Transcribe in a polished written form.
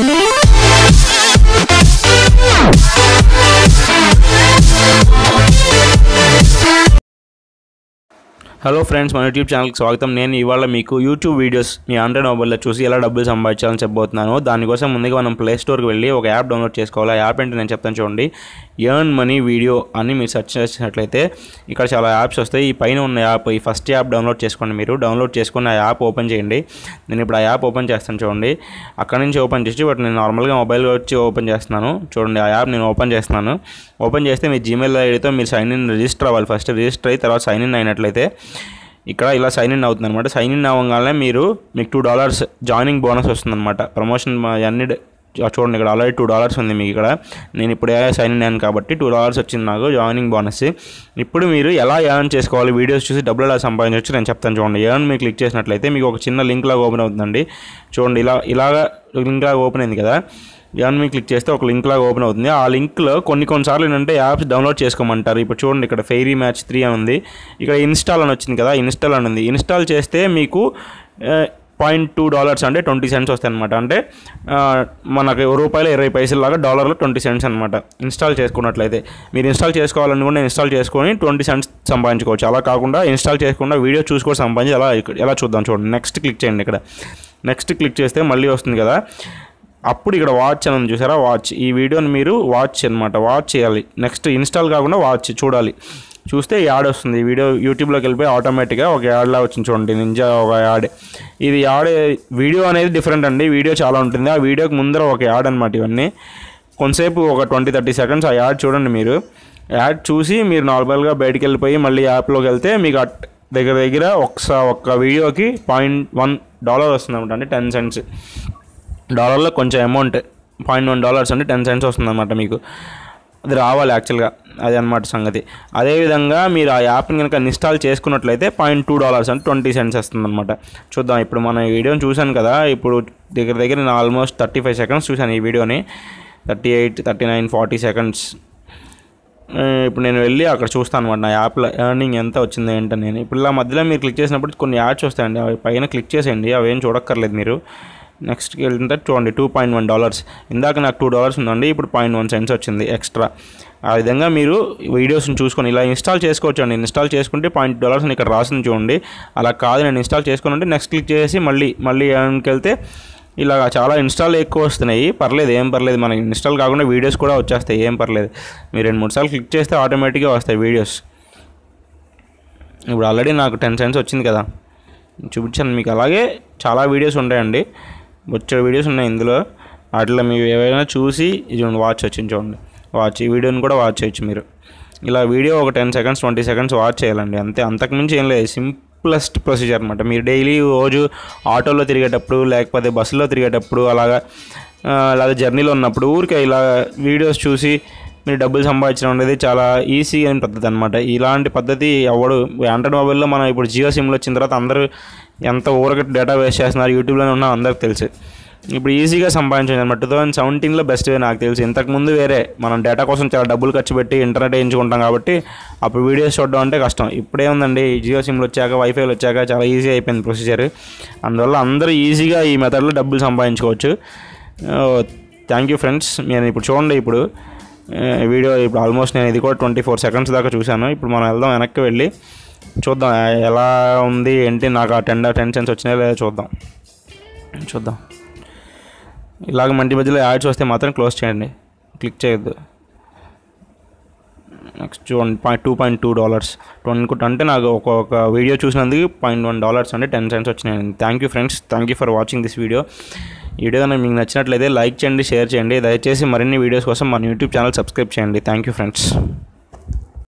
Hello friends, మన YouTube ఛానల్కి స్వాగతం. నేను ఇవాళ మీకు యూట్యూబ్ వీడియోస్ మీ ఆండ్రాయిడ్ మొబైల్లో చూసి ఎలా డబ్బులు సంపాదించాలని చెప్పబోతున్నాను. దానికోసం ముందుగా మనం ప్లే స్టోర్కి వెళ్ళి ఒక యాప్ డౌన్లోడ్ చేసుకోవాలి. ఆ యాప్ ఏంటి నేను చెప్తాను చూడండి. ఎర్న్ మనీ వీడియో అని మీరు సెర్చ్ చేసినట్లయితే ఇక్కడ చాలా యాప్స్ వస్తాయి. ఈ పైన ఉన్న యాప్, ఈ ఫస్ట్ యాప్ డౌన్లోడ్ చేసుకోండి. మీరు డౌన్లోడ్ చేసుకుని ఆ యాప్ ఓపెన్ చేయండి. నేను ఇప్పుడు ఆ యాప్ ఓపెన్ చేస్తాను చూడండి. అక్కడ నుంచి ఓపెన్ చేసి బట్ నేను నార్మల్గా మొబైల్ వచ్చి ఓపెన్ చేస్తున్నాను చూడండి. ఆ యాప్ నేను ఓపెన్ చేస్తున్నాను. ఓపెన్ చేస్తే మీ జీమెయిల్ ఐడితో మీరు సైన్ ఇన్ రిజిస్టర్ అవ్వాలి. ఫస్ట్ రిజిస్టర్ అయ్యి తర్వాత సైన్ ఇన్ అయినట్లయితే ఇక్కడ ఇలా సైన్ ఇన్ అవుతుంది అనమాట. సైన్ ఇన్ అవ్వగానే మీకు $2 జాయినింగ్ బోనస్ వస్తుంది అనమాట. ప్రమోషన్ అన్ని చూడండి, ఇక్కడ ఆల్రెడీ $2 ఉంది మీకు. ఇక్కడ నేను ఇప్పుడు సైన్ ఇన్ అయ్యాను కాబట్టి $2 వచ్చింది నాకు జాయినింగ్ బోనస్. ఇప్పుడు మీరు ఎలా ఎర్న్ చేసుకోవాలి, వీడియోస్ చూసి డబ్బులు ఎలా సంపాదించవచ్చు నేను చెప్తాను చూడండి. ఎర్న్ మీరు క్లిక్ చేసినట్లయితే మీకు ఒక చిన్న లింక్ లాగా ఓపెన్ అవుతుందండి. చూడండి, ఇలాగా లింక్ లాగా ఓపెన్ అయింది కదా. ఎర్న్ మీ క్లిక్ చేస్తే ఒక లింక్ లాగా ఓపెన్ అవుతుంది. ఆ లింక్లో కొన్నిసార్లు ఏంటంటే యాప్స్ డౌన్లోడ్ చేసుకోమంటారు. ఇప్పుడు చూడండి, ఇక్కడ ఫెయిరీ మ్యాచ్ 3 అని ఉంది. ఇక్కడ ఇన్స్టాల్ అని వచ్చింది కదా, ఇన్స్టాల్ అని ఉంది. ఇన్స్టాల్ చేస్తే మీకు $0.2 అంటే 20 cents వస్తాయి అనమాట. అంటే మనకి రూపాయలు 20 పైసలు లాగా $1 20 cents అనమాట. ఇన్స్టాల్ చేసుకున్నట్లయితే మీరు ఇన్స్టాల్ చేసుకోవాలనుకుంటే ఇన్స్టాల్ చేసుకొని 20 cents సంపాదించుకోవచ్చు. అలా కాకుండా ఇన్స్టాల్ చేయకుండా వీడియో చూసుకొని సంపాదించి ఎలా చూద్దాం చూడండి. నెక్స్ట్ క్లిక్ చేయండి. ఇక్కడ నెక్స్ట్ క్లిక్ చేస్తే మళ్ళీ వస్తుంది కదా. అప్పుడు ఇక్కడ వాచ్ అని చూసారా, వాచ్. ఈ వీడియోని మీరు వాచ్ అనమాట, వాచ్ చేయాలి. నెక్స్ట్ ఇన్స్టాల్ కాకుండా వాచ్ చూడాలి. చూస్తే యాడ్ వస్తుంది. ఈ వీడియో యూట్యూబ్లోకి వెళ్ళిపోయి ఆటోమేటిక్గా ఒక యాడ్లా వచ్చింది చూడండి. నింజా ఒక యాడ్. ఇది యాడ్ వీడియో అనేది డిఫరెంట్ అండి. వీడియో చాలా ఉంటుంది. ఆ వీడియోకి ముందర ఒక యాడ్ అనమాట. ఇవన్నీ కొంతసేపు ఒక 20-30 seconds ఆ యాడ్ చూడండి. మీరు యాడ్ చూసి మీరు నార్మల్గా బయటికి వెళ్ళిపోయి మళ్ళీ యాప్లోకి వెళ్తే మీకు దగ్గర ఒక్క వీడియోకి $0.1 వస్తుంది అనమాట. అంటే 10 cents. డాలర్లో కొంచెం అమౌంట్ $0.1 అంటే 10 cents వస్తుంది అనమాట. మీకు అది రావాలి యాక్చువల్గా, అది అనమాట సంగతి. అదేవిధంగా మీరు ఆ యాప్ని కనుక ఇన్స్టాల్ చేసుకున్నట్లయితే $0.2 అంటే 20 cents వస్తుంది అనమాట. చూద్దాం. ఇప్పుడు మన వీడియోని చూశాను కదా. ఇప్పుడు దగ్గర నేను ఆల్మోస్ట్ 35 seconds చూశాను ఈ వీడియోని. 38, 39, 40 seconds. ఇప్పుడు నేను వెళ్ళి అక్కడ చూస్తాను అనమాట నా యాప్లో ఎర్నింగ్ ఎంత వచ్చింది ఏంటని. నేను ఇప్పుడు ఇలా మధ్యలో మీరు క్లిక్ చేసినప్పుడు కొన్ని యాడ్స్ వస్తాయండి. అవి పైన క్లిక్ చేసేయండి. అవేం చూడక్కర్లేదు మీరు. నెక్స్ట్కి వెళ్తుంటే చూడండి $2.1. ఇందాక నాకు $2 ఉందండి, ఇప్పుడు 0.1 cents వచ్చింది ఎక్స్ట్రా. ఆ విధంగా మీరు వీడియోస్ని చూసుకొని ఇలా ఇన్స్టాల్ చేసుకోవచ్చు అండి. ఇన్స్టాల్ చేసుకుంటే $0.2 అని ఇక్కడ రాసింది చూడండి. అలా కాదు, నేను ఇన్స్టాల్ చేసుకుని నెక్స్ట్ క్లిక్ చేసి మళ్ళీ ఎర్న్కి వెళ్తే ఇలా చాలా ఇన్స్టాల్ ఎక్కువ వస్తున్నాయి. పర్లేదు, ఏం పర్లేదు. మనకి ఇన్స్టాల్ కాకుండా వీడియోస్ కూడా వచ్చేస్తాయి, ఏం పర్లేదు. మీరు 2-3 సార్లు క్లిక్ చేస్తే ఆటోమేటిక్గా వస్తాయి వీడియోస్. ఇప్పుడు ఆల్రెడీ నాకు 10 cents వచ్చింది కదా, చూపించాను మీకు. అలాగే చాలా వీడియోస్ ఉంటాయండి, వచ్చే వీడియోస్ ఉన్నాయి ఇందులో. వాటిలో మీరు ఏవైనా చూసి ఇది వాచ్ వచ్చింది చూడండి. వాచ్ ఈ వీడియోని కూడా వాచ్ చేయొచ్చు మీరు. ఇలా వీడియో ఒక 10 seconds 20 seconds వాచ్ చేయాలండి, అంతే. అంతకుమించి ఏం లేదు. సింప్లెస్ట్ ప్రొసీజర్ అనమాట. మీరు డైలీ రోజు ఆటోలో తిరిగేటప్పుడు లేకపోతే బస్సులో తిరిగేటప్పుడు అలాగా జర్నీలో ఉన్నప్పుడు ఊరికే ఇలా వీడియోస్ చూసి మీరు డబ్బులు సంపాదించడం అనేది చాలా ఈజీ అయిన పద్ధతి అనమాట. ఇలాంటి పద్ధతి ఆండ్రాయిడ్ మొబైల్లో మనం ఇప్పుడు జియో సిమ్లో వచ్చిన తర్వాత అందరూ ఎంత ఊరగట్టు డేటా వేస్ట్ చేస్తున్నారు యూట్యూబ్లోనే ఉన్నా అందరికి తెలుసు. ఇప్పుడు ఈజీగా సంపాదించండి అనమాట. 2017లో బెస్ట్ వే నాకు తెలిసి. ఇంతకుముందు వేరే మనం డేటా కోసం చాలా డబ్బులు ఖర్చు పెట్టి ఇంటర్నెట్ వేయించుకుంటాం కాబట్టి అప్పుడు వీడియోస్ చూడడం అంటే కష్టం. ఇప్పుడేముందండి, జియో సిమ్లు వచ్చాక వైఫైలు వచ్చాక చాలా ఈజీ అయిపోయింది ప్రొసీజర్. అందువల్ల అందరూ ఈజీగా ఈ మెథడ్లో డబ్బులు సంపాదించుకోవచ్చు. Thank you friends. నేను ఇప్పుడు చూడండి, ఇప్పుడు వీడియో ఇప్పుడు ఆల్మోస్ట్ నేను ఇది కూడా 24 seconds దాకా చూశాను. ఇప్పుడు మనం వెళ్దాం, వెనక్కి వెళ్ళి చూద్దాం ఎలా ఉంది ఏంటి. నాకు ఆ 10 cents వచ్చినాయో లేదో చూద్దాం. ఇలాగ మంచి మధ్యలో యాడ్స్ వస్తే మాత్రం క్లోజ్ చేయండి, క్లిక్ చేయొద్దు. నెక్స్ట్ చూడండి $2.2 అంటే నాకు ఒక వీడియో చూసినందుకు $0.1 అంటే 10 cents వచ్చినాయి. Thank you friends, thank you for watching this video. ఈ వీడియో మీకు నచ్చినట్లయితే లైక్ చేయండి, షేర్ చేయండి. దయచేసి మరిన్ని వీడియోస్ కోసం మన యూట్యూబ్ ఛానల్ సబ్స్క్రైబ్ చేయండి. Thank you friends.